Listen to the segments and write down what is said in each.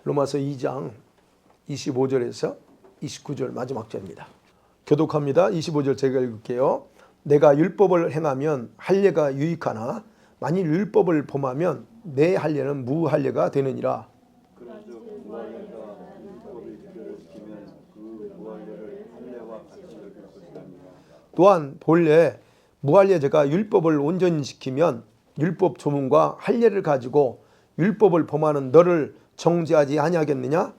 로마서 2장 25절에서 29절 마지막 절입니다. 교독합니다. 25절 제가 읽을게요. 내가 율법을 행하면 할례가 유익하나 만일 율법을 범하면 내 할례는 무할례가 되느니라. 또한 본래 무할례자가 율법을 온전히 지키면 율법 조문과 할례를 가지고 율법을 범하는 너를 정죄하지 아니하겠느냐?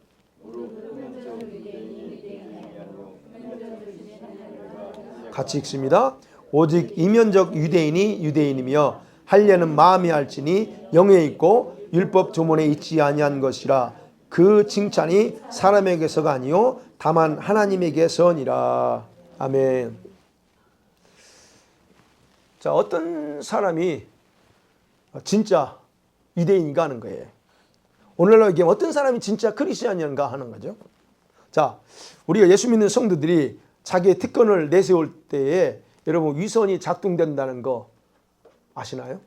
같이 읽습니다. 오직 이면적 유대인이 유대인이며 할례는 마음에 할지니 영에 있고 율법 조문에 있지 아니한 것이라. 그 칭찬이 사람에게서가 아니요 다만 하나님에게서니라. 아멘. 자, 어떤 사람이 진짜 유대인인가 하는 거예요. 오늘날 얘기하면 어떤 사람이 진짜 크리스찬인가 하는 거죠. 자, 우리가 예수 믿는 성도들이 자기의 특권을 내세울 때에 여러분 위선이 작동된다는 거 아시나요?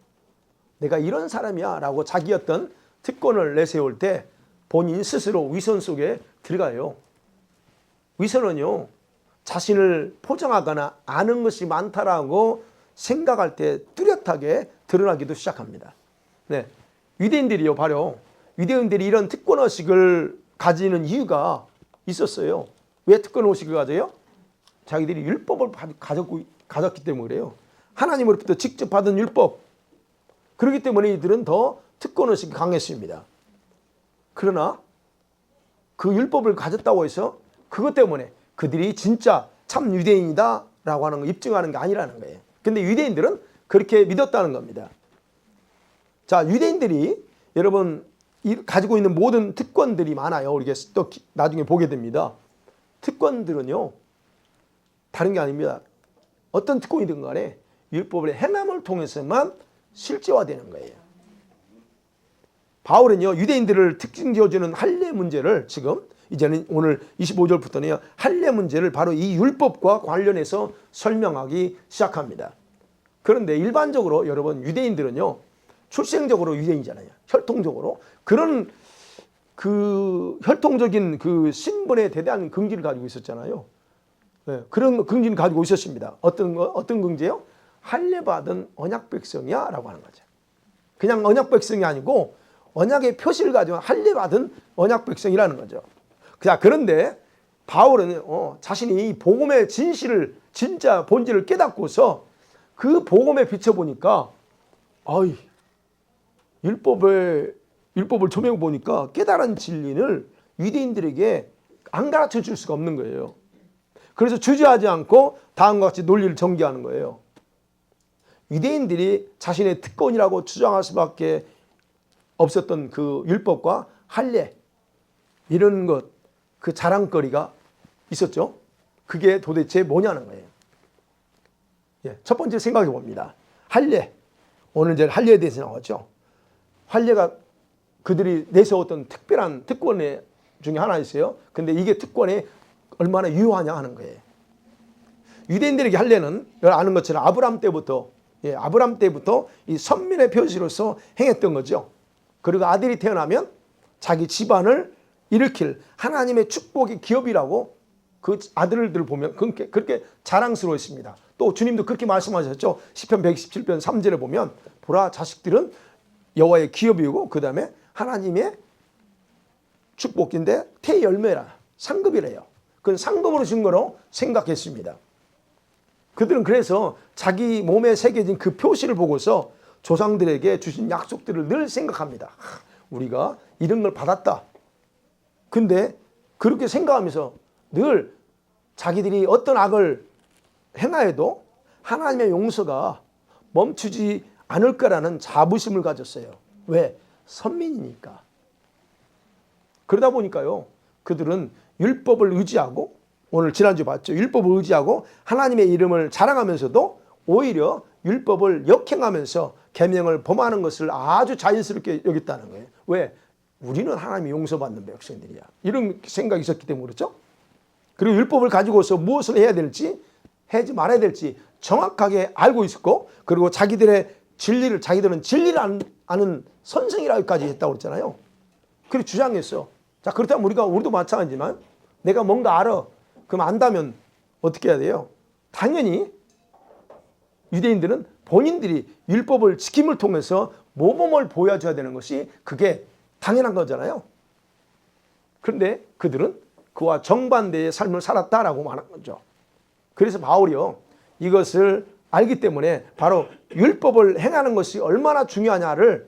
내가 이런 사람이야 라고 자기 어떤 특권을 내세울 때 본인 스스로 위선 속에 들어가요. 위선은요, 자신을 포장하거나 아는 것이 많다라고 생각할 때 뚜렷하게 드러나기도 시작합니다. 네, 유대인들이요, 바로 유대인들이 이런 특권의식을 가지는 이유가 있었어요. 왜 특권의식을 가져요? 자기들이 율법을 가졌기 때문에 그래요. 하나님으로부터 직접 받은 율법. 그렇기 때문에 이들은 더 특권의식이 강했습니다. 그러나 그 율법을 가졌다고 해서 그것 때문에 그들이 진짜 참 유대인이다 라고 하는 거 입증하는 게 아니라는 거예요. 근데 유대인들은 그렇게 믿었다는 겁니다. 자, 유대인들이 여러분 가지고 있는 모든 특권들이 많아요. 우리가 또 나중에 보게 됩니다. 특권들은요, 다른 게 아닙니다. 어떤 특권이든 간에 율법의 행함을 통해서만 실제화되는 거예요. 바울은요, 유대인들을 특징지어주는 할례 문제를 지금 이제는 오늘 25절부터는 할례 문제를 바로 이 율법과 관련해서 설명하기 시작합니다. 그런데 일반적으로 여러분 유대인들은요, 출생적으로 유대인이잖아요. 혈통적으로. 그런 그 혈통적인 그 신분에 대한 긍지를 가지고 있었잖아요. 네, 그런 긍지를 가지고 있었습니다. 어떤 긍지예요? 할례 받은 언약 백성이야 라고 하는 거죠. 그냥 언약 백성이 아니고 언약의 표시를 가지고 할례 받은 언약 백성이라는 거죠. 자, 그런데 바울은 자신이 이 복음의 진실을 진짜 본질을 깨닫고서 그 복음에 비춰보니까 율법을 조명해 보니까 깨달은 진리를 유대인들에게 안 가르쳐 줄 수가 없는 거예요. 그래서 주저하지 않고 다음과 같이 논리를 전개하는 거예요. 유대인들이 자신의 특권이라고 주장할 수밖에 없었던 그 율법과 할례 이런 것, 그 자랑거리가 있었죠. 그게 도대체 뭐냐는 거예요. 첫 번째 생각해 봅니다. 할례. 오늘 이제 할례에 대해서 나왔죠. 할례가 그들이 내세웠던 특별한 특권 중에 하나 있어요. 근데 이게 특권이 얼마나 유효하냐 하는 거예요. 유대인들에게 할례는 아는 것처럼 아브라함 때부터 이 선민의 표시로서 행했던 거죠. 그리고 아들이 태어나면 자기 집안을 일으킬 하나님의 축복의 기업이라고 그 아들들 보면 그렇게 자랑스러워했습니다. 또 주님도 그렇게 말씀하셨죠. 시편 127편 3절에 보면 보라, 자식들은 여호와의 기업이고 그 다음에 하나님의 축복인데 태열매라, 상급이래요. 그건 상급으로 준 거로 생각했습니다. 그들은 그래서 자기 몸에 새겨진 그 표시를 보고서 조상들에게 주신 약속들을 늘 생각합니다. 우리가 이런 걸 받았다. 근데 그렇게 생각하면서 늘 자기들이 어떤 악을 행하여도 하나님의 용서가 멈추지 않을 거라는 자부심을 가졌어요. 왜? 선민이니까. 그러다 보니까요, 그들은 율법을 의지하고, 오늘 지난주 봤죠. 율법을 의지하고 하나님의 이름을 자랑하면서도 오히려 율법을 역행하면서 계명을 범하는 것을 아주 자연스럽게 여겼다는 거예요. 왜? 우리는 하나님이 용서받는 백성들이야. 이런 생각이 있었기 때문에 그렇죠. 그리고 율법을 가지고서 무엇을 해야 될지 하지 말아야 될지 정확하게 알고 있었고, 그리고 자기들은 진리를 아는 선생이라고까지 했다고 그랬잖아요. 그렇게 주장했어. 자, 그렇다면 우리도 마찬가지지만 내가 뭔가 알아. 그럼 안다면 어떻게 해야 돼요? 당연히 유대인들은 본인들이 율법을 지킴을 통해서 모범을 보여줘야 되는 것이 그게 당연한 거잖아요. 그런데 그들은 그와 정반대의 삶을 살았다라고 말한 거죠. 그래서 바울이요, 이것을 알기 때문에 바로 율법을 행하는 것이 얼마나 중요하냐를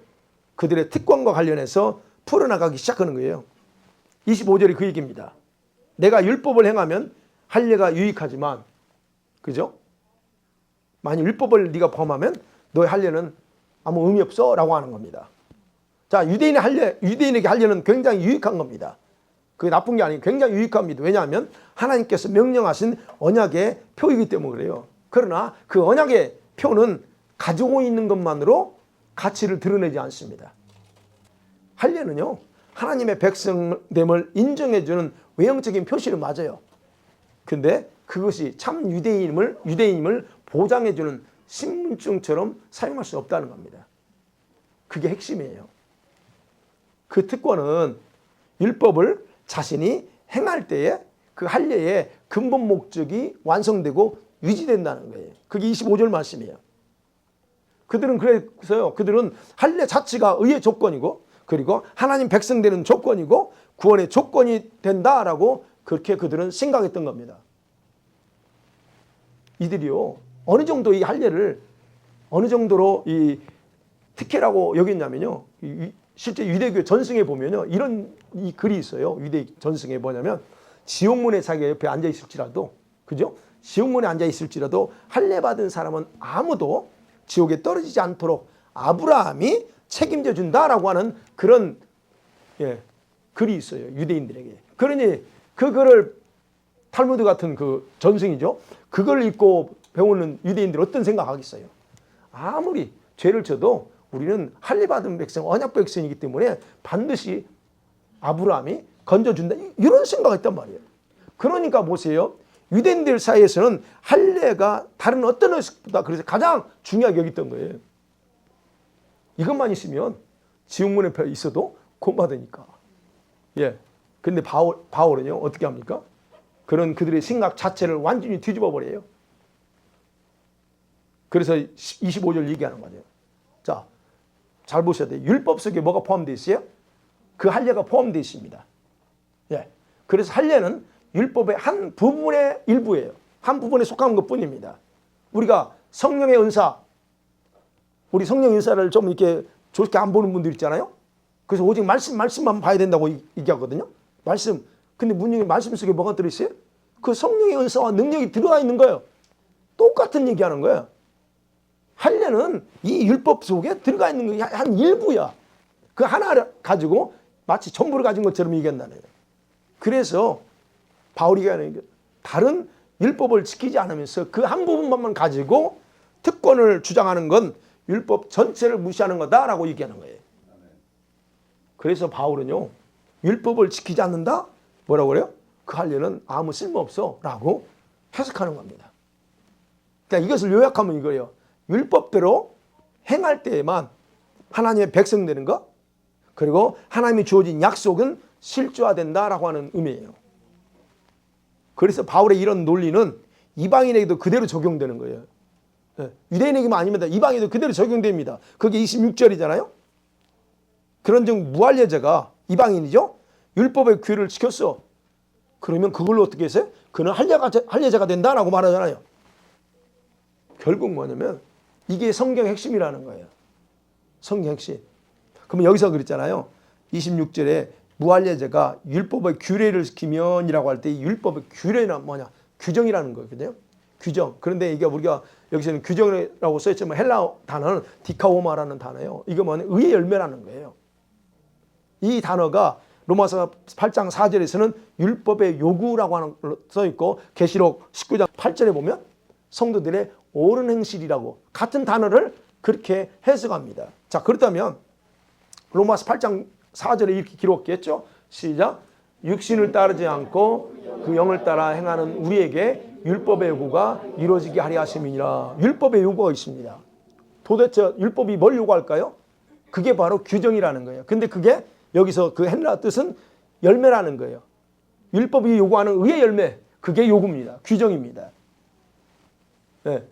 그들의 특권과 관련해서 풀어나가기 시작하는 거예요. 25절이 그 얘기입니다. 내가 율법을 행하면 할례가 유익하지만, 그죠? 만약 율법을 네가 범하면 너의 할례는 아무 의미 없어 라고 하는 겁니다. 자, 유대인에게 할례는 굉장히 유익한 겁니다. 그게 나쁜 게 아니고 굉장히 유익합니다. 왜냐하면 하나님께서 명령하신 언약의 표이기 때문에 그래요. 그러나 그 언약의 표는 가지고 있는 것만으로 가치를 드러내지 않습니다. 할례는요, 하나님의 백성됨을 인정해주는 외형적인 표시는 맞아요. 근데 그것이 참 유대인임을 보장해주는 신분증처럼 사용할 수 없다는 겁니다. 그게 핵심이에요. 그 특권은 율법을 자신이 행할 때에 그 할례의 근본 목적이 완성되고 유지된다는 거예요. 그게 25절 말씀이에요. 그들은 할례 자체가 의의 조건이고, 그리고 하나님 백성 되는 조건이고 구원의 조건이 된다라고 그렇게 그들은 생각했던 겁니다. 이들이요, 어느 정도 이 할례를 어느 정도로 이 특혜라고 여겼냐면요, 실제 유대교 전승에 보면요, 이런 이 글이 있어요. 유대 전승에 뭐냐면, 지옥문에 자기가 옆에 앉아 있을지라도, 그죠? 지옥문에 앉아 있을지라도 할례 받은 사람은 아무도 지옥에 떨어지지 않도록 아브라함이 책임져 준다라고 하는 그런 글이 있어요. 유대인들에게. 그러니 그 글을 탈무드 같은 그 전승이죠. 그걸 읽고 배우는 유대인들 어떤 생각하겠어요? 아무리 죄를 져도 우리는 할례 받은 백성, 언약 백성이기 때문에 반드시 아브라함이 건져준다. 이런 생각했단 말이에요. 그러니까 보세요. 유대인들 사이에서는 할례가 다른 어떤 의식보다 그래서 가장 중요하게 여겼던 거예요. 이것만 있으면 지옥문에 있어도 구원받으니까. 예. 근데 바울은요, 어떻게 합니까? 그런 그들의 생각 자체를 완전히 뒤집어 버려요. 그래서 25절 얘기하는 거죠. 자, 잘 보셔야 돼요. 율법 속에 뭐가 포함되어 있어요? 그 할례가 포함되어 있습니다. 예. 그래서 할례는 율법의 한 부분의 일부예요. 한 부분에 속한 것 뿐입니다. 우리가 성령의 은사, 우리 성령의 은사를 좀 이렇게 좋게 안 보는 분들 있잖아요. 그래서 오직 말씀만 봐야 된다고 얘기하거든요. 말씀. 근데 문제는 말씀 속에 뭐가 들어있어요? 그 성령의 은사와 능력이 들어가 있는 거예요. 똑같은 얘기하는 거예요. 할례는 이 율법 속에 들어가 있는 게 한 일부야. 그 하나를 가지고 마치 전부를 가진 것처럼 얘기한다는 거예요. 그래서 바울이 얘기하는 게 다른 율법을 지키지 않으면서 그 한 부분만 가지고 특권을 주장하는 건 율법 전체를 무시하는 거다라고 얘기하는 거예요. 그래서 바울은요, 율법을 지키지 않는다? 뭐라고 그래요? 그 할례는 아무 쓸모없어 라고 해석하는 겁니다. 그러니까 이것을 요약하면 이거예요. 율법대로 행할 때에만 하나님의 백성 되는 것, 그리고 하나님이 주어진 약속은 실조화된다라고 하는 의미예요. 그래서 바울의 이런 논리는 이방인에게도 그대로 적용되는 거예요. 유대인에게만 아닙니다. 이방인에도 그대로 적용됩니다. 그게 26절이잖아요. 그런즉 무할례자가 이방인이죠. 율법의 규례를 지켰어. 그러면 그걸로 어떻게 했어요? 그는 할례자가 된다라고 말하잖아요. 결국 뭐냐면 이게 성경 핵심이라는 거예요. 성경 핵심. 그러면 여기서 그랬잖아요. 26절에 무할례자가 율법의 규례를 지키면이라고 할 때 이 율법의 규례는 뭐냐? 규정이라는 거거든요. 규정. 그런데 이게 우리가 여기서는 규정이라고 써있지만 헬라 단어는 디카오마라는 단어예요. 이거 뭐냐? 의의 열매라는 거예요. 이 단어가 로마서 8장 4절에서는 율법의 요구라고 하는 걸로 써있고 계시록 19장 8절에 보면 성도들의 옳은 행실이라고 같은 단어를 그렇게 해석합니다. 자, 그렇다면 로마서 8장 4절에 이렇게 기록했죠. 시작. 육신을 따르지 않고 그 영을 따라 행하는 우리에게 율법의 요구가 이루어지게 하려 하심이니라. 율법의 요구가 있습니다. 도대체 율법이 뭘 요구할까요? 그게 바로 규정이라는 거예요. 근데 그게 여기서 그 헬라 뜻은 열매라는 거예요. 율법이 요구하는 의의 열매, 그게 요구입니다. 규정입니다. 네.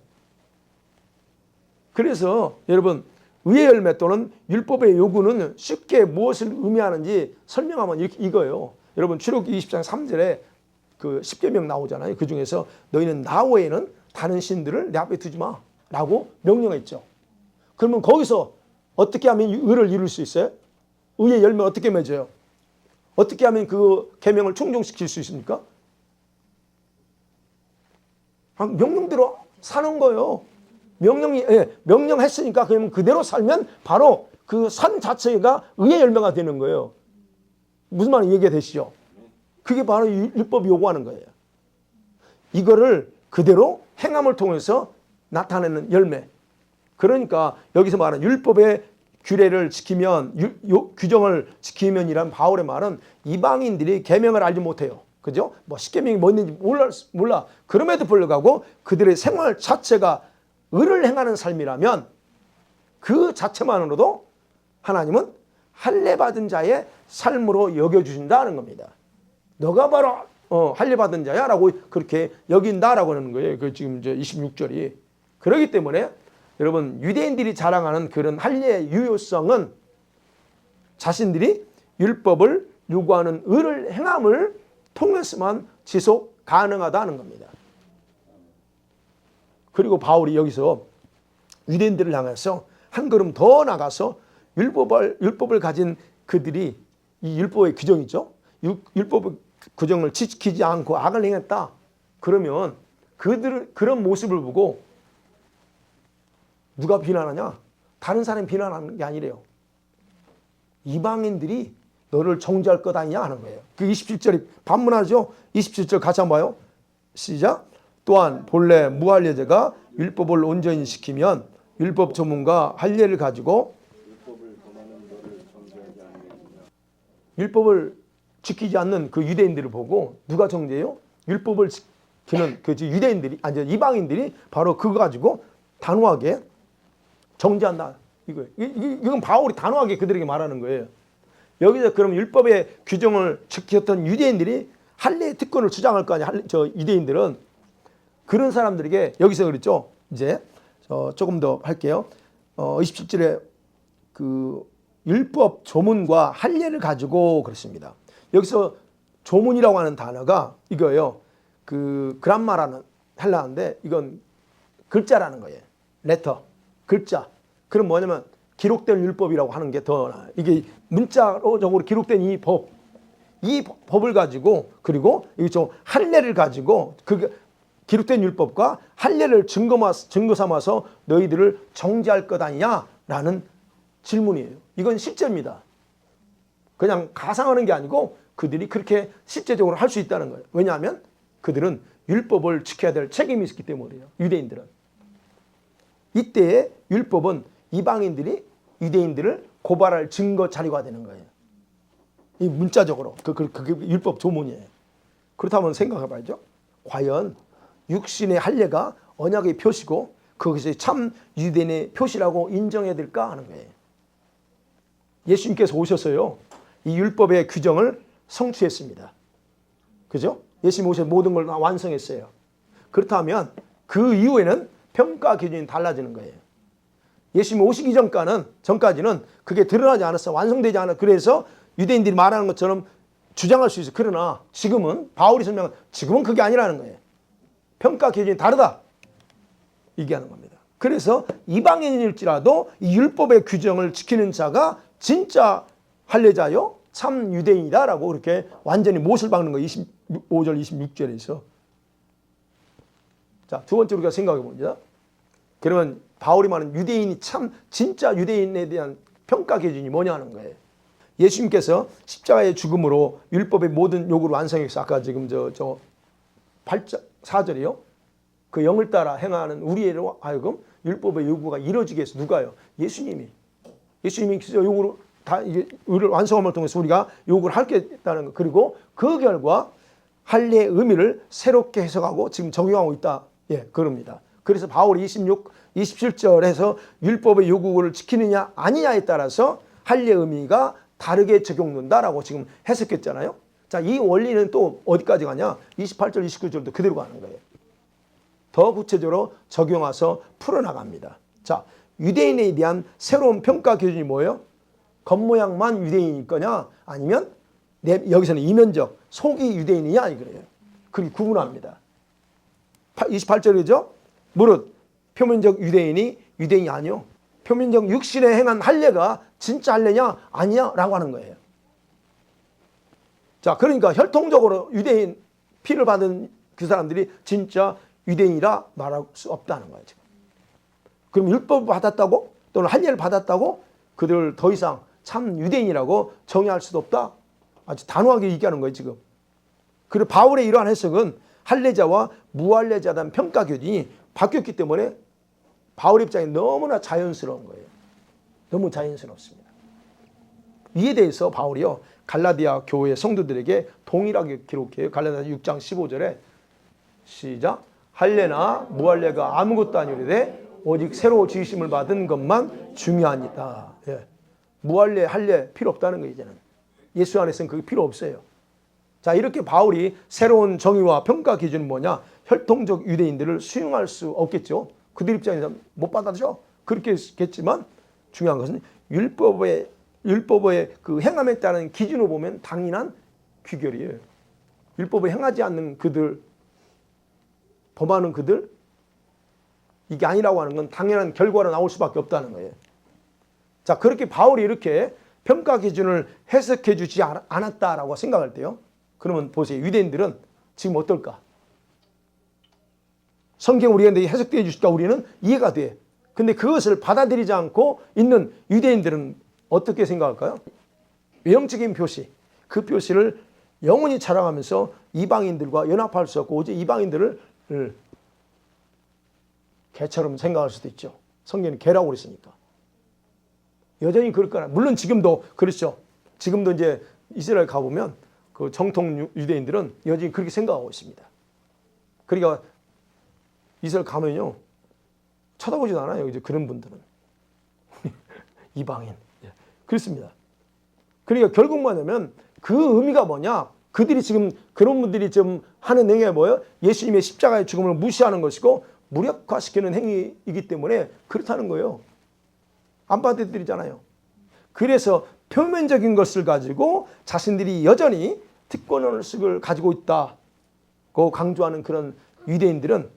그래서 여러분 의의 열매 또는 율법의 요구는 쉽게 무엇을 의미하는지 설명하면 이거예요. 여러분 출애굽기 20장 3절에 그 십계명 나오잖아요. 그 중에서 너희는 나 외에는 다른 신들을 내 앞에 두지 마라고 명령했죠. 그러면 거기서 어떻게 하면 의를 이룰 수 있어요? 의의 열매 어떻게 맺어요? 어떻게 하면 그 계명을 충족시킬 수 있습니까? 명령대로 사는 거예요. 명령했으니까 그러면 그대로 살면 바로 그 산 자체가 의의 열매가 되는 거예요. 무슨 말인지 이해가 되시죠? 그게 바로 율법이 요구하는 거예요. 이거를 그대로 행함을 통해서 나타내는 열매. 그러니까 여기서 말하는 율법의 규례를 지키면, 규정을 지키면이란 바울의 말은 이방인들이 계명을 알지 못해요. 그죠? 뭐 십계명이 뭐 있는지 몰라. 그럼에도 불구하고 그들의 생활 자체가 의를 행하는 삶이라면 그 자체만으로도 하나님은 할례 받은 자의 삶으로 여겨주신다는 겁니다. 너가 바로 할례 받은 자야 라고 그렇게 여긴다라고 하는 거예요. 그 지금 이제 26절이. 그렇기 때문에 여러분 유대인들이 자랑하는 그런 할례의 유효성은 자신들이 율법을 요구하는 의를 행함을 통해서만 지속 가능하다는 겁니다. 그리고 바울이 여기서 유대인들을 향해서 한 걸음 더 나가서 율법을 가진 그들이 이 율법의 규정이죠. 율법의 규정을 지키지 않고 악을 행했다. 그러면 그들은 그런 모습을 보고 누가 비난하냐? 다른 사람이 비난하는 게 아니래요. 이방인들이 너를 정죄할 것 아니냐 하는 거예요. 그 27절이 반문하죠. 27절 같이 한번 봐요. 시작. 또한 본래 무할례자가 율법을 온전히 지키면 율법 전문가 할례를 가지고 율법을 지키지 않는 그 유대인들을 보고 누가 정죄해요? 율법을 지키는 그 유대인들이 아니 이방인들이 바로 그거 가지고 단호하게 정죄한다. 이거예요. 이건 바울이 단호하게 그들에게 말하는 거예요. 여기서 그럼 율법의 규정을 지켰던 유대인들이 할례의 특권을 주장할 거 아니야. 저 유대인들은 그런 사람들에게 여기서 그랬죠. 이제 조금 더 할게요. 27절에 그 율법 조문과 할례를 가지고 그렇습니다. 여기서 조문이라고 하는 단어가 이거예요. 그 그람마라는 헬라어인데 이건 글자라는 거예요. 레터, 글자. 그럼 뭐냐면 기록된 율법이라고 하는 게 더 나아요. 이게 문자로적으로 기록된 이 법을 가지고 그리고 이 좀 할례를 가지고 그 기록된 율법과 할례를 증거 삼아서 너희들을 정죄할 것 아니냐라는 질문이에요. 이건 실제입니다. 그냥 가상하는 게 아니고 그들이 그렇게 실제적으로 할 수 있다는 거예요. 왜냐하면 그들은 율법을 지켜야 될 책임이 있기 때문이에요. 유대인들은. 이때의 율법은 이방인들이 유대인들을 고발할 증거 자료가 되는 거예요. 이 문자적으로 그게 율법 조문이에요. 그렇다면 생각해 봐야죠. 과연 육신의 할례가 언약의 표시고 그것이 참 유대인의 표시라고 인정해야 될까 하는 거예요. 예수님께서 오셔서요. 이 율법의 규정을 성취했습니다. 그죠? 예수님 오셔서 모든 걸 다 완성했어요. 그렇다면 그 이후에는 평가 기준이 달라지는 거예요. 예수님 오시기 전까지는 그게 드러나지 않았어. 완성되지 않아. 그래서 유대인들이 말하는 것처럼 주장할 수 있어. 그러나 지금은 바울이 설명한 지금은 그게 아니라는 거예요. 평가 기준이 다르다. 얘기하는 겁니다. 그래서 이방인일지라도 이 율법의 규정을 지키는 자가 진짜 할례자요. 참 유대인이다라고 그렇게 완전히 못을 박는 거예요. 25절 26절에서. 자, 두 번째 우리가 생각해 봅니다. 그러면 바울이 말하는 유대인이 참 진짜 유대인에 대한 평가 기준이 뭐냐 하는 거예요. 예수님께서 십자가의 죽음으로 율법의 모든 요구를 완성해서 아까 지금 저 8절 4절이요. 그 영을 따라 행하는 우리로 하여금 율법의 요구가 이루어지게 해서 누가요? 예수님이 요구를 다 이게 의를 완성함을 통해서 우리가 요구를 하겠다는 거. 그리고 그 결과 할례의 의미를 새롭게 해석하고 지금 적용하고 있다. 예, 그럽니다. 그래서 바울이 27절에서 율법의 요구를 지키느냐 아니냐에 따라서 할례의 의미가 다르게 적용된다라고 지금 해석했잖아요. 자, 이 원리는 또 어디까지 가냐? 28절, 29절도 그대로 가는 거예요. 더 구체적으로 적용해서 풀어나갑니다. 자, 유대인에 대한 새로운 평가 기준이 뭐예요? 겉모양만 유대인일 거냐? 아니면 여기서는 이면적, 속이 유대인이냐? 이거예요. 그렇게 구분합니다. 28절이죠? 무릇 표면적 유대인이 유대인이 아니요. 표면적 육신에 행한 할례가 진짜 할례냐? 아니냐? 라고 하는 거예요. 자, 그러니까 혈통적으로 유대인 피를 받은 그 사람들이 진짜 유대인이라 말할 수 없다는 거예요. 지금. 그럼 율법을 받았다고 또는 할례를 받았다고 그들을 더 이상 참 유대인이라고 정의할 수도 없다. 아주 단호하게 얘기하는 거예요, 지금. 그리고 바울의 이러한 해석은 할례자와 무할례자에 대한 평가 기준이 바뀌었기 때문에 바울의 입장이 너무나 자연스러운 거예요. 너무 자연스럽습니다. 이에 대해서 바울이요, 갈라디아 교회 성도들에게 동일하게 기록해요. 갈라디아 6장 15절에 시작. 할례나 무할례가 아무것도 아니오되 오직 새로 지으심을 받은 것만 중요하니다. 예. 무할례, 할례 필요 없다는 거예요. 이제는 예수 안에서는 그게 필요 없어요. 자, 이렇게 바울이 새로운 정의와 평가 기준은 뭐냐? 혈통적 유대인들을 수용할 수 없겠죠. 그들 입장에서 못 받아들여. 그렇게 했겠지만 중요한 것은 율법의 그 행함에 따른 기준으로 보면 당연한 귀결이에요. 율법을 행하지 않는 그들, 범하는 그들, 이게 아니라고 하는 건 당연한 결과로 나올 수밖에 없다는 거예요. 자, 그렇게 바울이 이렇게 평가 기준을 해석해 주지 않았다라고 생각할 때요. 그러면 보세요. 유대인들은 지금 어떨까? 성경 우리한테 해석되어 주실까? 우리는 이해가 돼. 근데 그것을 받아들이지 않고 있는 유대인들은 어떻게 생각할까요? 외형적인 표시, 그 표시를 영원히 자랑하면서 이방인들과 연합할 수 없고 오직 이방인들을 개처럼 생각할 수도 있죠. 성경이 개라고 그랬으니까. 여전히 그럴 거라. 물론 지금도 그렇죠. 지금도 이제 이스라엘 가보면 그 정통 유대인들은 여전히 그렇게 생각하고 있습니다. 그러니까 이스라엘 가면요, 쳐다보지도 않아요. 이제 그런 분들은. 이방인. 그렇습니다. 그러니까 결국 뭐냐면 그 의미가 뭐냐? 그들이 지금 그런 분들이 좀 하는 행위가 뭐예요? 예수님의 십자가의 죽음을 무시하는 것이고 무력화시키는 행위이기 때문에 그렇다는 거예요. 안 받아들이잖아요. 그래서 표면적인 것을 가지고 자신들이 여전히 특권의식을 가지고 있다고 강조하는 그런 유대인들은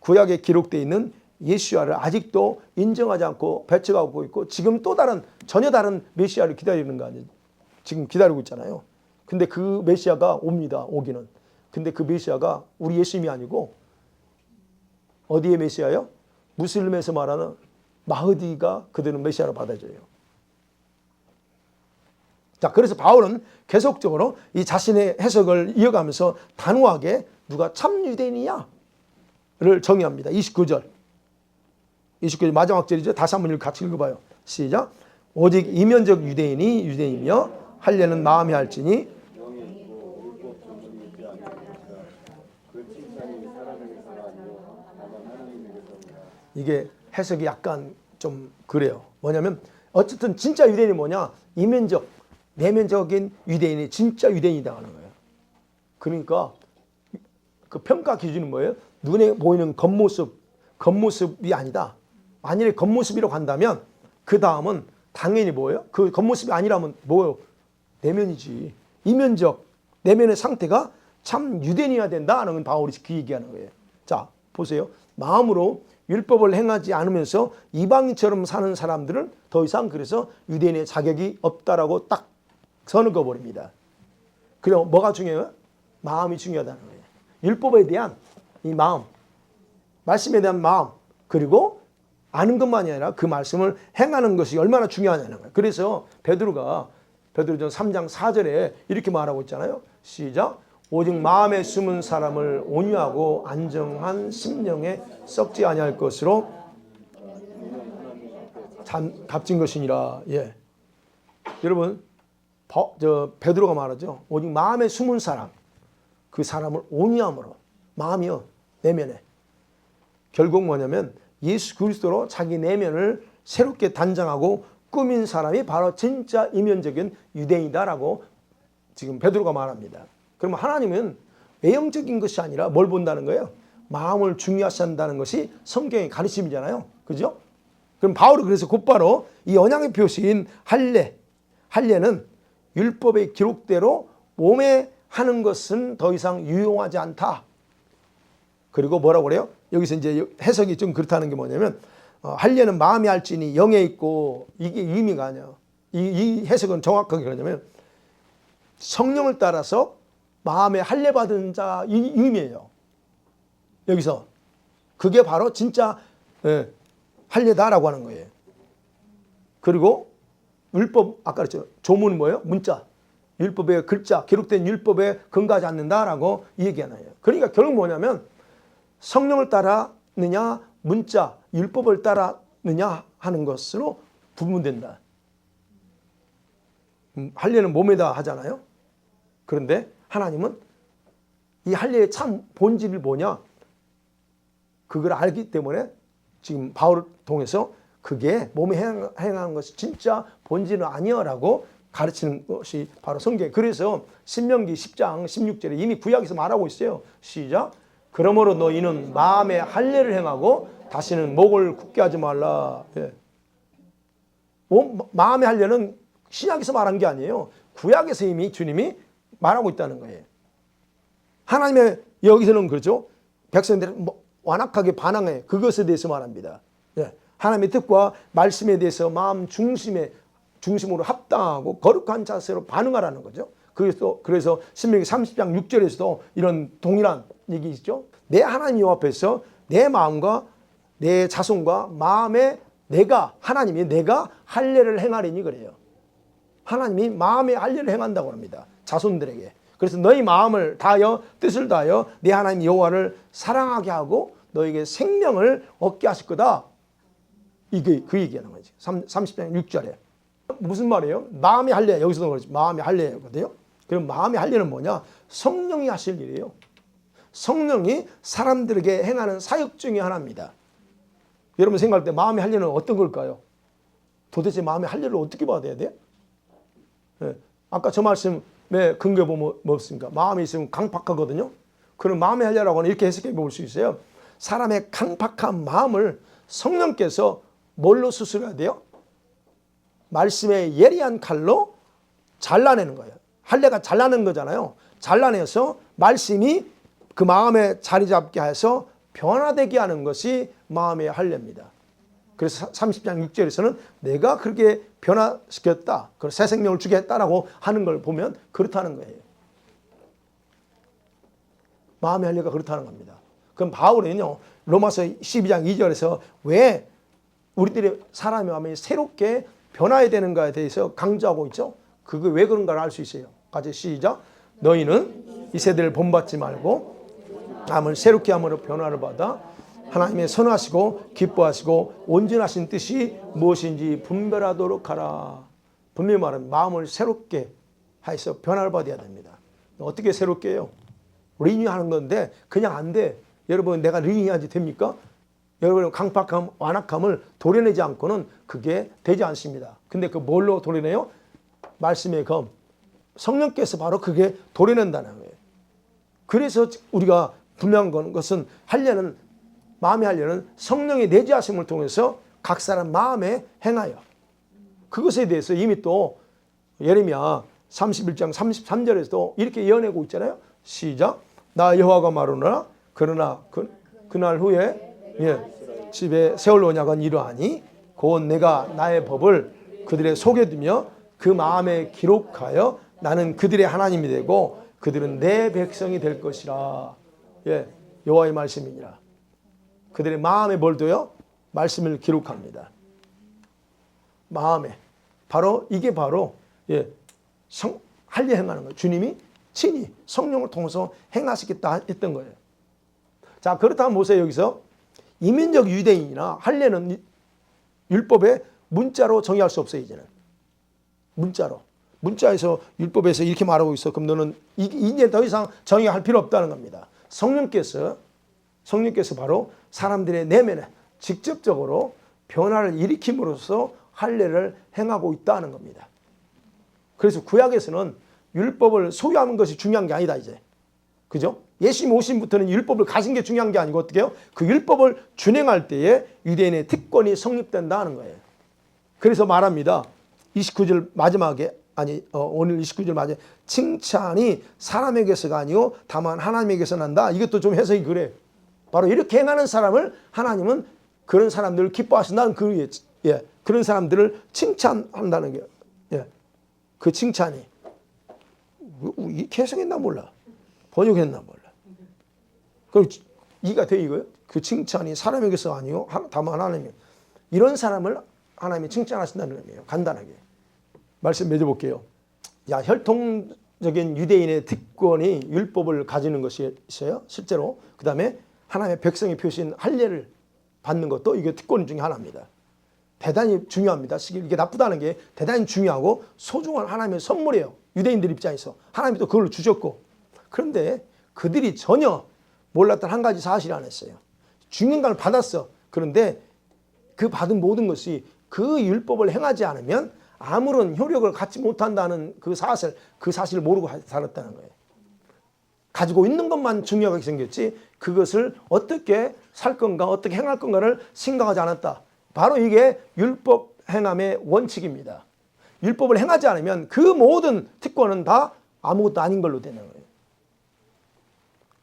구약에 기록되어 있는 예수야를 아직도 인정하지 않고 배척하고 있고 지금 또 다른 전혀 다른 메시아를 기다리는 거 아니에요. 지금 기다리고 있잖아요. 근데 그 메시아가 옵니다. 오기는. 근데 그 메시아가 우리 예수님이 아니고 어디의 메시아요? 무슬림에서 말하는 마흐디가 그들은 메시아로 받아줘요. 자, 그래서 바울은 계속적으로 이 자신의 해석을 이어가면서 단호하게 누가 참 유대인이냐를 정의합니다. 29절 마지막 절이죠. 다시 한번 같이 읽어봐요. 시작. 오직 이면적 유대인이 유대인이며 할례는 마음이 할지니 이게 해석이 약간 좀 그래요. 뭐냐면 어쨌든 진짜 유대인이 뭐냐? 이면적, 내면적인 유대인이 진짜 유대인이다 하는 거예요. 그러니까 그 평가 기준은 뭐예요? 눈에 보이는 겉모습이 아니다. 만일에 겉모습이라고 한다면 그 다음은 당연히 뭐예요? 그 겉모습이 아니라면 뭐예요? 내면이지. 이면적, 내면의 상태가 참 유대인이어야 된다 하는 건 바울이 그 얘기하는 거예요. 자, 보세요. 마음으로 율법을 행하지 않으면서 이방인처럼 사는 사람들은 더 이상 그래서 유대인의 자격이 없다라고 딱 선을 그어버립니다. 그리고 뭐가 중요해요? 마음이 중요하다는 거예요. 율법에 대한 이 마음, 말씀에 대한 마음, 그리고 아는 것만이 아니라 그 말씀을 행하는 것이 얼마나 중요하냐는 거예요. 그래서 베드로전 3장 4절에 이렇게 말하고 있잖아요. 시작. 오직 마음에 숨은 사람을 온유하고 안정한 심령에 썩지 아니할 것으로 값진 것이니라. 예. 여러분, 베드로가 말하죠. 오직 마음에 숨은 사람, 그 사람을 온유함으로, 마음이요, 내면에. 결국 뭐냐면 예수 그리스도로 자기 내면을 새롭게 단장하고 꾸민 사람이 바로 진짜 이면적인 유대인이다라고 지금 베드로가 말합니다. 그러면 하나님은 외형적인 것이 아니라 뭘 본다는 거예요? 마음을 중요시한다는 것이 성경의 가르침이잖아요. 그죠? 그럼 바울은 그래서 곧바로 이 언약의 표시인 할례는 율법의 기록대로 몸에 하는 것은 더 이상 유용하지 않다. 그리고 뭐라고 그래요? 여기서 이제 해석이 좀 그렇다는 게 뭐냐면 할례는 마음이 할지니 영에 있고 이게 의미가 아니야. 이 해석은 정확하게 그러냐면 성령을 따라서 마음에 할례 받은 자 이 의미예요. 여기서 그게 바로 진짜 할례다라고 하는 거예요. 그리고 율법 아까 그랬죠. 조문은 뭐예요? 문자. 율법의 글자, 기록된 율법에 근거하지 않는다라고 얘기하는 거예요. 그러니까 결국 뭐냐면 성령을 따르느냐 문자, 율법을 따르느냐 하는 것으로 구분된다. 할례는 몸에다 하잖아요. 그런데 하나님은 이 할례의 참 본질이 뭐냐? 그걸 알기 때문에 지금 바울을 통해서 그게 몸에 행하는 것이 진짜 본질은 아니야라고 가르치는 것이 바로 성경. 그래서 신명기 10장 16절에 이미 구약에서 말하고 있어요. 시작. 그러므로 너희는 마음에 할례를 행하고 다시는 목을 굳게 하지 말라. 예. 마음의 할례는 신약에서 말한 게 아니에요. 구약에서 이미 주님이 말하고 있다는 거예요. 하나님의 여기서는 그렇죠. 백성들이 완악하게 반항해. 그것에 대해서 말합니다. 예. 하나님의 뜻과 말씀에 대해서 마음 중심으로 합당하고 거룩한 자세로 반응하라는 거죠. 그래서 신명기 30장 6절에서도 이런 동일한 얘기 있죠. 내 하나님 앞에서 내 마음과 내 자손과 마음에 하나님이 내가 할례를 행하리니 그래요. 하나님이 마음에 할례를 행한다고 합니다. 자손들에게. 그래서 너희 마음을 다하여 뜻을 다하여 내 하나님 여호와를 사랑하게 하고 너에게 생명을 얻게 하실 거다. 이게 그 얘기하는 거지. 30장 6절에. 무슨 말이에요? 마음의 할례. 여기서도 그렇지. 마음의 할례거든요. 그럼 마음의 할례는 뭐냐? 성령이 하실 일이에요. 성령이 사람들에게 행하는 사역 중에 하나입니다. 여러분 생각할 때 마음의 할례는 어떤 걸까요? 도대체 마음의 할례를 어떻게 받아야 돼요? 네. 아까 저 말씀에 근거 보면 뭐였습니까? 마음이 있으면 강팍하거든요. 그럼 마음의 할례라고 하는 이렇게 해석해 볼 수 있어요. 사람의 강팍한 마음을 성령께서 뭘로 수술해야 돼요? 말씀의 예리한 칼로 잘라내는 거예요. 할례가 잘라내는 거잖아요. 잘라내서 말씀이 그 마음에 자리 잡게 해서 변화되게 하는 것이 마음의 할례입니다. 그래서 30장 6절에서는 내가 그렇게 변화시켰다. 그래서 새 생명을 주겠다라고 하는 걸 보면 그렇다는 거예요. 마음의 할례가 그렇다는 겁니다. 그럼 바울은요. 로마서 12장 2절에서 왜 우리들의 사람의 마음이 새롭게 변화해야 되는가에 대해서 강조하고 있죠. 그게 왜 그런가를 알 수 있어요. 같이 시작. 너희는 이 세대를 본받지 말고 마음을 새롭게 함으로 변화를 받아 하나님의 선하시고 기뻐하시고 온전하신 뜻이 무엇인지 분별하도록 하라. 분명히 말하면 마음을 새롭게 해서 변화를 받아야 됩니다. 어떻게 새롭게 해요? 리뉴하는 건데 그냥 안 돼. 여러분 내가 리뉴하지 됩니까? 여러분 강팍함, 완악함을 도려내지 않고는 그게 되지 않습니다. 근데 그 뭘로 도려내요? 말씀의 검. 성령께서 바로 그게 도려낸다는 거예요. 그래서 우리가 분명한 것은 할례는 마음의 할례는 성령의 내재하심을 통해서 각 사람 마음에 행하여 그것에 대해서 이미 또 예레미야 31장 33절에서도 이렇게 예언하고 있잖아요. 시작. 나 여호와가 말하노라. 그러나 그날 후에 집에 세울 언약은 이러하니 곧 내가 나의 법을 그들의 속에 두며 그 마음에 기록하여 나는 그들의 하나님이 되고 그들은 내 백성이 될 것이라. 여호와의 말씀이니라. 그들의 마음에 뭘 둬요? 말씀을 기록합니다. 마음에. 바로 이게 바로 할례 행하는 거예요. 주님이 친히 성령을 통해서 행하시겠다 했던 거예요. 자, 그렇다면 보세요. 여기서 이민족 유대인이나 할례는 율법에 문자로 정의할 수 없어요. 이제는 문자로. 문자에서 율법에서 이렇게 말하고 있어. 그럼 너는 이제 더 이상 정의할 필요 없다는 겁니다. 성령께서 바로 사람들의 내면에 직접적으로 변화를 일으킴으로써 할례를 행하고 있다는 겁니다. 그래서 구약에서는 율법을 소유하는 것이 중요한 게 아니다 이제. 그죠? 예수님 오심부터는 율법을 가진 게 중요한 게 아니고 어떻게 해요? 그 율법을 준행할 때에 유대인의 특권이 성립된다는 거예요. 그래서 말합니다. 29절 마지막에 오늘 29절 마지막에 칭찬이 사람에게서가 아니요 다만 하나님에게서 난다. 이것도 좀 해석이 그래요. 바로 이렇게 행하는 사람을 하나님은 그런 사람들을 기뻐하신다는 그런 사람들을 칭찬한다는 게 그 칭찬이 이렇게 해석했나 몰라. 번역했나 몰라. 그럼 이가 돼 이거요? 그 칭찬이 사람에게서 아니요 다만 하나님. 이런 사람을 하나님이 칭찬하신다는 의미예요. 간단하게. 말씀 맺어볼게요. 야, 혈통적인 유대인의 특권이 율법을 가지는 것이 있어요. 실제로. 그 다음에 하나님의 백성이 표시한 할례를 받는 것도 이게 특권 중에 하나입니다. 대단히 중요합니다. 이게 나쁘다는 게 대단히 중요하고 소중한 하나님의 선물이에요. 유대인들 입장에서. 하나님이 또 그걸 주셨고. 그런데 그들이 전혀 몰랐던 한 가지 사실이 하나 있어요. 중요한 걸 받았어. 그런데 그 받은 모든 것이 그 율법을 행하지 않으면 아무런 효력을 갖지 못한다는 그 사실을 모르고 살았다는 거예요. 가지고 있는 것만 중요하게 생겼지 그것을 어떻게 살 건가 어떻게 행할 건가를 생각하지 않았다. 바로 이게 율법 행함의 원칙입니다. 율법을 행하지 않으면 그 모든 특권은 다 아무것도 아닌 걸로 되는 거예요.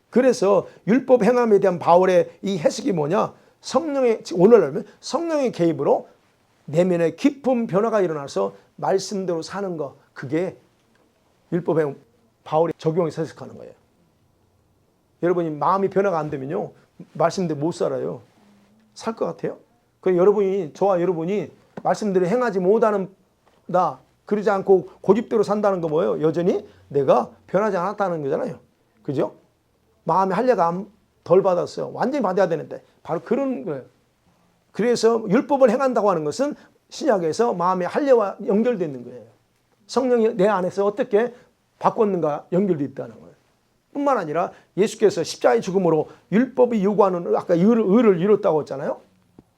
그래서 율법 행함에 대한 바울의 이 해석이 뭐냐? 오늘날은 성령의 개입으로 내면에 깊은 변화가 일어나서 말씀대로 사는 거, 그게 율법에 바울이 적용해서 해석하는 거예요. 여러분이 마음이 변화가 안 되면요 말씀대로 못 살아요. 살 것 같아요? 저와 여러분이 말씀대로 행하지 못한다, 그러지 않고 고집대로 산다는 거 뭐예요? 여전히 내가 변하지 않았다는 거잖아요. 그죠? 마음의 할례가 덜 받았어요. 완전히 받아야 되는데 바로 그런 거예요. 그래서 율법을 행한다고 하는 것은 신약에서 마음의 할례와 연결되어 있는 거예요. 성령이 내 안에서 어떻게 바꿨는가 연결되어 있다는 거예요. 뿐만 아니라 예수께서 십자가의 죽음으로 율법이 요구하는 아까 의를 이뤘다고 했잖아요.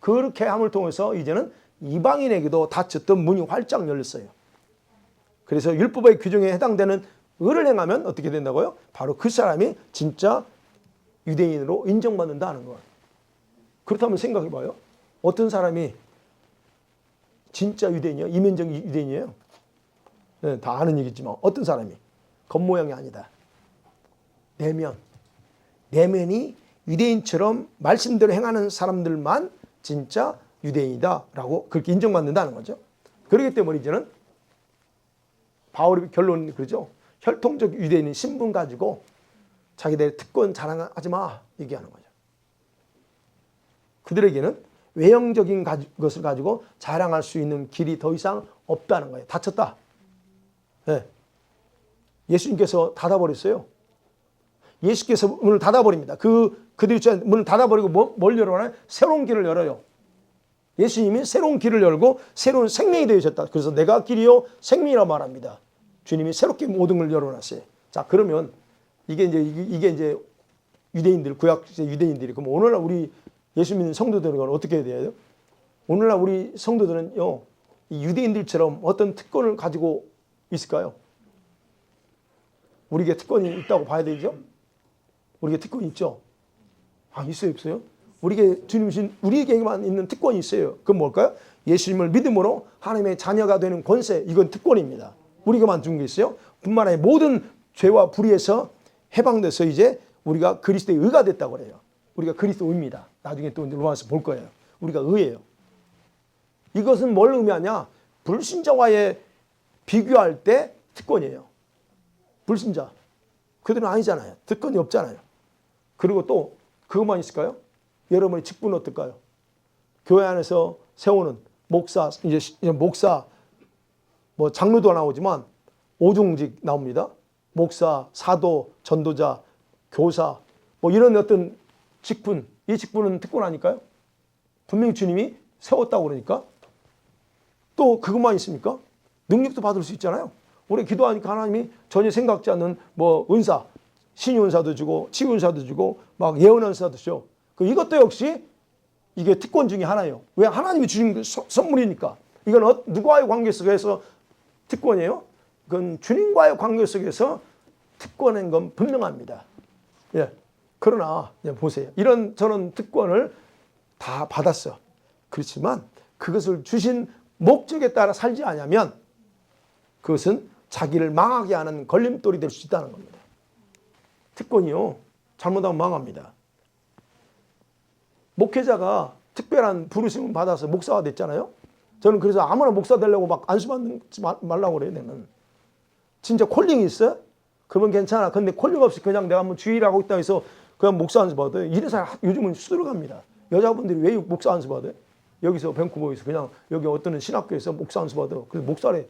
그렇게 함을 통해서 이제는 이방인에게도 닫혔던 문이 활짝 열렸어요. 그래서 율법의 규정에 해당되는 의를 행하면 어떻게 된다고요? 바로 그 사람이 진짜 유대인으로 인정받는다는 거예요. 그렇다면 생각해 봐요. 어떤 사람이 진짜 유대인이에요? 이면적 유대인이에요? 네, 다 아는 얘기지만 어떤 사람이 겉모양이 아니다. 내면이 유대인처럼 말씀대로 행하는 사람들만 진짜 유대인이다라고 그렇게 인정받는다는 거죠. 그렇기 때문에 이제는 바울의 결론이 그러죠. 혈통적 유대인의 신분 가지고 자기들 특권 자랑하지 마 얘기하는 거죠. 그들에게는 외형적인 것을 가지고 자랑할 수 있는 길이 더 이상 없다는 거예요. 닫혔다. 네. 예수님께서 닫아버렸어요. 예수께서 문을 닫아버립니다. 그들이 문을 닫아버리고 뭘 열어놔요? 새로운 길을 열어요. 예수님이 새로운 길을 열고 새로운 생명이 되셨다. 그래서 내가 길이요 생명이라 말합니다. 주님이 새롭게 모든 걸 열어놨어요. 자, 그러면 이게 이제 유대인들, 구약 유대인들이, 그럼 오늘날 우리 예수 믿는 성도들은 어떻게 해야 돼요? 오늘날 우리 성도들은요, 이 유대인들처럼 어떤 특권을 가지고 있을까요? 우리에게 특권이 있다고 봐야 되죠? 우리에게 특권이 있죠? 아, 있어요, 없어요? 우리에게만 있는 특권이 있어요. 그건 뭘까요? 예수님을 믿음으로 하나님의 자녀가 되는 권세, 이건 특권입니다. 우리가만 준 게 있어요. 뿐만 아니라 모든 죄와 불의에서 해방돼서 이제 우리가 그리스도의 의가 됐다고 그래요. 우리가 그리스도입니다. 나중에 또 로마서 볼 거예요. 우리가 의예요. 이것은 뭘 의미하냐? 불신자와의 비교할 때 특권이에요. 불신자. 그들은 아니잖아요. 특권이 없잖아요. 그리고 또 그것만 있을까요? 여러분의 직분은 어떨까요? 교회 안에서 세우는 목사, 이제 목사, 뭐 장로도 나오지만 5종직 나옵니다. 목사, 사도, 전도자, 교사, 뭐 이런 어떤 직분, 이 직분은 특권 아닐까요? 분명히 주님이 세웠다고 그러니까. 또 그것만 있습니까? 능력도 받을 수 있잖아요. 우리 기도하니까 하나님이 전혀 생각지 않는 뭐 은사, 신유은사도 주고 치유은사도 주고 막 예언은사도 줘. 이것도 역시 이게 특권 중에 하나예요. 왜? 하나님이 주신 선물이니까. 이건 누구와의 관계 속에서 특권이에요? 그건 주님과의 관계 속에서 특권인 건 분명합니다. 예. 그러나 보세요. 이런 저런 특권을 다 받았어. 그렇지만 그것을 주신 목적에 따라 살지 않으면 그것은 자기를 망하게 하는 걸림돌이 될 수 있다는 겁니다. 특권이요. 잘못하면 망합니다. 목회자가 특별한 부르심을 받아서 목사가 됐잖아요. 저는 그래서 아무나 목사 되려고 막 안수받지 말라고 그래요. 내는 진짜 콜링이 있어? 그러면 괜찮아. 근데 콜링 없이 그냥 내가 한번 주의를 하고 있다 해서 그냥 목사 안수 받아요. 이래서 요즘은 수두룩합니다. 여자분들이 왜 목사 안수 받아요? 여기서 밴쿠버에서 그냥 여기 어떤 신학교에서 목사 안수 받아요. 그래서 목사래.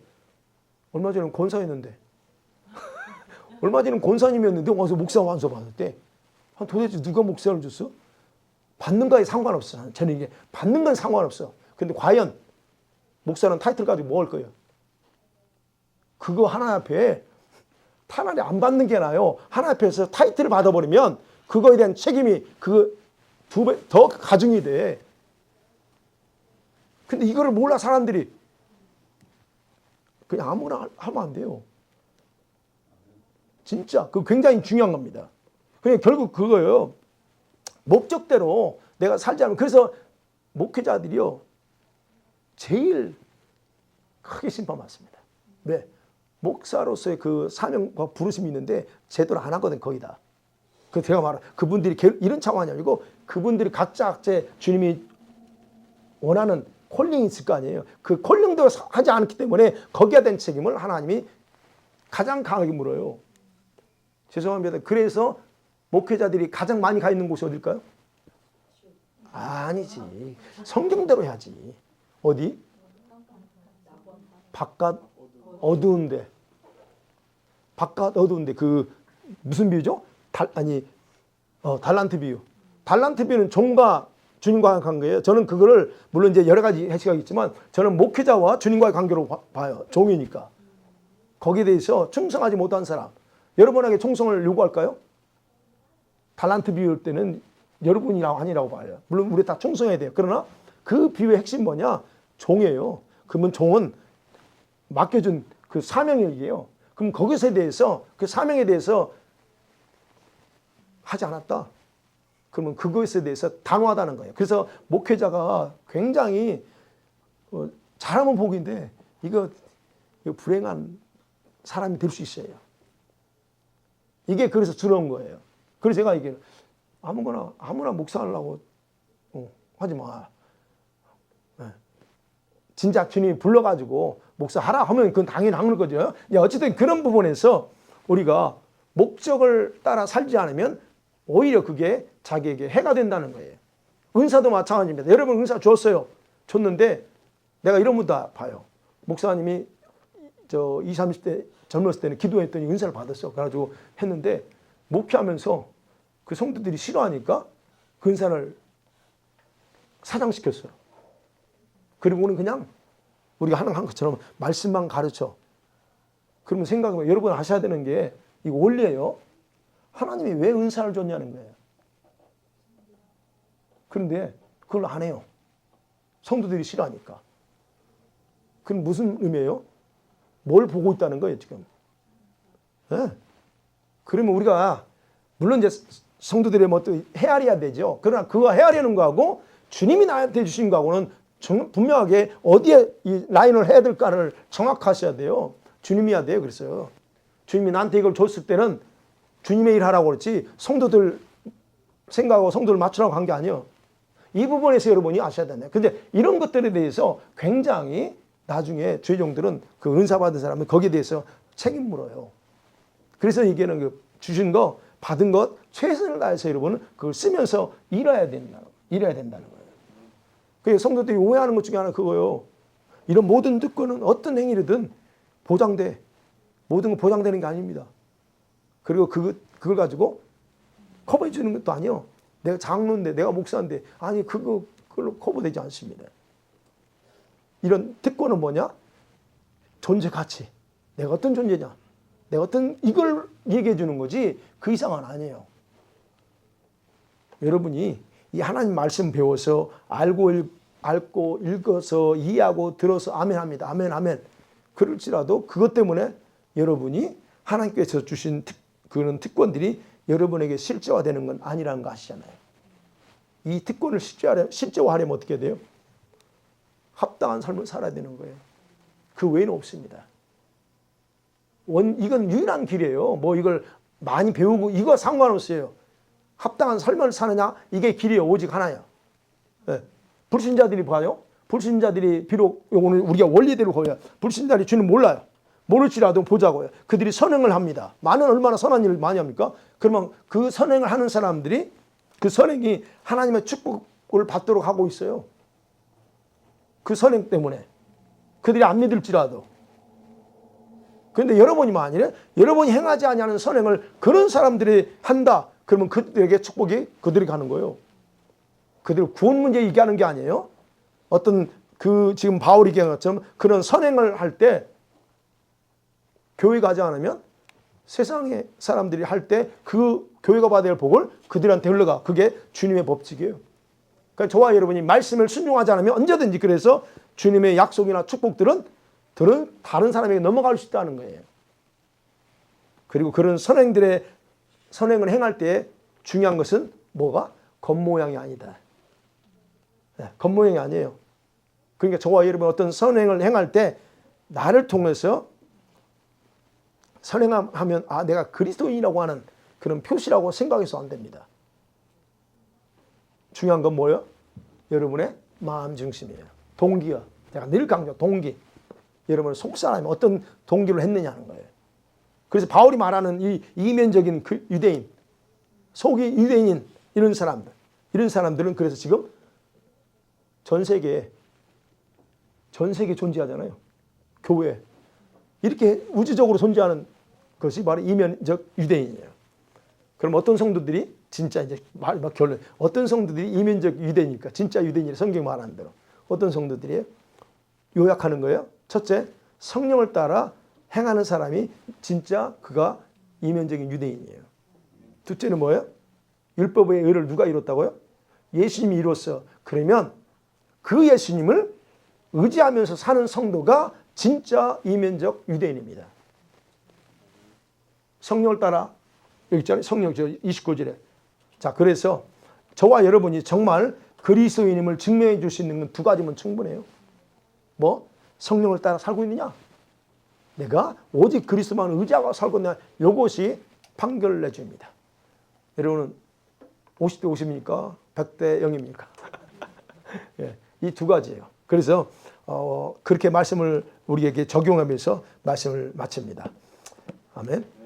얼마 전에 권사였는데 얼마 전에 권사님이었는데 와서 목사 안수 받았대. 도대체 누가 목사를 줬어? 받는 거에 상관없어. 저는 이게 받는 건 상관없어. 근데 과연 목사는 타이틀 가지고 뭐 할 거예요? 그거 하나 앞에 차라리 안 받는 게 나아요. 하나 앞에서 타이틀을 받아버리면 그거에 대한 책임이 그 2배 더 가중이 돼. 근데 이거를 몰라 사람들이. 그냥 아무나 하면 안 돼요. 진짜 그거 굉장히 중요한 겁니다. 그냥 결국 그거예요. 목적대로 내가 살지 않으면. 그래서 목회자들이요 제일 크게 심판받습니다. 왜? 목사로서의 그 사명과 부르심이 있는데 제대로 안 하거든 거의 다. 그 제가 말한 그분들이 이런 차원이 아니고 그분들이 각자 주님이 원하는 콜링이 있을 거 아니에요. 그 콜링도 하지 않기 때문에 거기에 대한 책임을 하나님이 가장 강하게 물어요. 죄송합니다. 그래서 목회자들이 가장 많이 가 있는 곳이 어딜까요? 아니지. 성경대로 해야지. 어디? 바깥 어두운데. 바깥 어두운데 그 무슨 비유죠? 달란트 비유. 달란트 비유는 종과 주님과의 관계예요. 저는 그거를 물론 이제 여러 가지 해석이 있지만 저는 목회자와 주님과의 관계로 봐요. 종이니까. 거기에 대해서 충성하지 못한 사람. 여러분에게 충성을 요구할까요? 달란트 비유일 때는 여러분이라고 아니라고 봐요. 물론 우리 다 충성해야 돼요. 그러나 그 비유의 핵심 뭐냐? 종이에요. 그러면 종은 맡겨준 그 사명을 얘기해요. 그럼 거기서에 대해서 그 사명에 대해서 하지 않았다. 그러면 그것에 대해서 단호하다는 거예요. 그래서 목회자가 굉장히 잘하면 복인데 이거 불행한 사람이 될 수 있어요. 이게 그래서 두려운 거예요. 그래서 제가 이게 아무나 목사하려고 하지 마. 진짜 주님이 불러가지고 목사하라 하면 그건 당연히 하는 거죠. 어쨌든 그런 부분에서 우리가 목적을 따라 살지 않으면 오히려 그게 자기에게 해가 된다는 거예요. 은사도 마찬가지입니다. 여러분 은사 줬어요. 줬는데 내가 이런 분도 봐요. 목사님이 20, 30대 젊었을 때는 기도했더니 은사를 받았어. 그래가지고 했는데 목회하면서 그 성도들이 싫어하니까 그 은사를 사장시켰어요. 그리고는 그냥 우리가 하는 것처럼 말씀만 가르쳐. 그러면 생각해보면 여러분 하셔야 되는 게 이거 원리예요. 하나님이 왜 은사를 줬냐는 거예요. 그런데 그걸 안 해요. 성도들이 싫어하니까. 그럼 무슨 의미예요? 뭘 보고 있다는 거예요, 지금. 네. 그러면 우리가 물론 이제 성도들의 뭐 또 헤아려야 되죠. 그러나 그거 헤아리는 거하고 주님이 나한테 주신 거하고는 분명하게 어디에 이 라인을 해야 될까를 정확하셔야 돼요. 주님이 해야 돼요. 그래서 주님이 나한테 이걸 줬을 때는 주님의 일 하라고 그랬지 성도들 생각하고 성도들 맞추라고 한 게 아니에요. 이 부분에서 여러분이 아셔야 된다. 근데 이런 것들에 대해서 굉장히 나중에 죄종들은 그 은사 받은 사람은 거기에 대해서 책임 물어요. 그래서 이게는 그 주신 거 받은 것 최선을 다해서 여러분은 그걸 쓰면서 일해야 된다는 거예요. 그래서 성도들이 오해하는 것 중에 하나 그거예요. 이런 모든 특권은 어떤 행위든 보장돼. 모든 건 보장되는 게 아닙니다. 그리고 그걸 가지고 커버해 주는 것도 아니에요. 내가 장로인데 내가 목사인데 아니 그걸로 커버되지 않습니다. 이런 특권은 뭐냐? 존재 가치. 내가 어떤 존재냐? 내가 어떤 이걸 얘기해 주는 거지 그 이상은 아니에요. 여러분이 이 하나님 말씀 배워서 알고 앓고 읽어서 이해하고 들어서 아멘합니다. 아멘 아멘. 그럴지라도 그것 때문에 여러분이 하나님께서 주신 그런 특권들이 여러분에게 실제화되는 건 아니라는 거 아시잖아요. 이 특권을 실제화하려면 어떻게 돼요? 합당한 삶을 살아야 되는 거예요. 그 외에는 없습니다. 이건 유일한 길이에요. 뭐 이걸 많이 배우고 이거 상관없어요. 합당한 삶을 사느냐 이게 길이에요. 오직 하나야. 네. 불신자들이 봐요. 불신자들이 비록 오늘 우리가 원리대로 보여 불신자들이 주는 몰라요. 모를지라도 보자고요. 그들이 선행을 합니다. 얼마나 선한 일을 많이 합니까? 그러면 그 선행을 하는 사람들이 그 선행이 하나님의 축복을 받도록 하고 있어요. 그 선행 때문에 그들이 안 믿을지라도. 그런데 여러분이 만일에 여러분이 행하지 아니하는 선행을 그런 사람들이 한다. 그러면 그들에게 축복이 그들이 가는 거예요. 그들 구원 문제 얘기하는 게 아니에요. 어떤 그 지금 바울이 얘기한 것처럼 그런 선행을 할 때 교회 가지 않으면 세상의 사람들이 할 때 그 교회가 받아야 할 복을 그들한테 흘러가. 그게 주님의 법칙이에요. 그러니까 저와 여러분이 말씀을 순종하지 않으면 언제든지 그래서 주님의 약속이나 축복들은 다른 사람에게 넘어갈 수 있다는 거예요. 그리고 그런 선행을 행할 때 중요한 것은 뭐가? 겉모양이 아니다. 네, 겉모양이 아니에요. 그러니까 저와 여러분 어떤 선행을 행할 때 나를 통해서 선행하면 내가 그리스도인이라고 하는 그런 표시라고 생각해서 안 됩니다. 중요한 건 뭐예요? 여러분의 마음 중심이에요. 동기가. 제가 늘 강조 동기. 여러분은 속사람이 어떤 동기로 했느냐는 거예요. 그래서 바울이 말하는 이 이면적인 그 유대인, 속이 유대인인 이런 사람들은 그래서 지금 전 세계에 존재하잖아요. 교회. 이렇게 우주적으로 존재하는 것이 바로 이면적 유대인이에요. 그럼 어떤 성도들이 진짜 이제 결론 어떤 성도들이 이면적 유대인일까? 진짜 유대인이라 성경 말하는 대로 어떤 성도들이 요약하는 거예요. 첫째, 성령을 따라 행하는 사람이 진짜 그가 이면적인 유대인이에요. 둘째는 뭐예요? 율법의 의를 누가 이뤘다고요? 예수님이 이뤘어. 그러면 그 예수님을 의지하면서 사는 성도가 진짜 이면적 유대인입니다. 성령을 따라 여기 있잖아요. 성령 29절에. 자, 그래서 저와 여러분이 정말 그리스도인임을 증명해 줄 수 있는 건 두 가지면 충분해요. 뭐? 성령을 따라 살고 있느냐? 내가 오직 그리스도만 의지하고 살고 있느냐? 이것이 판결을 내줍니다. 여러분은 50대 50입니까? 100대 0입니까? 예, 이 두 가지예요. 그래서 그렇게 말씀을 우리에게 적용하면서 말씀을 마칩니다. 아멘.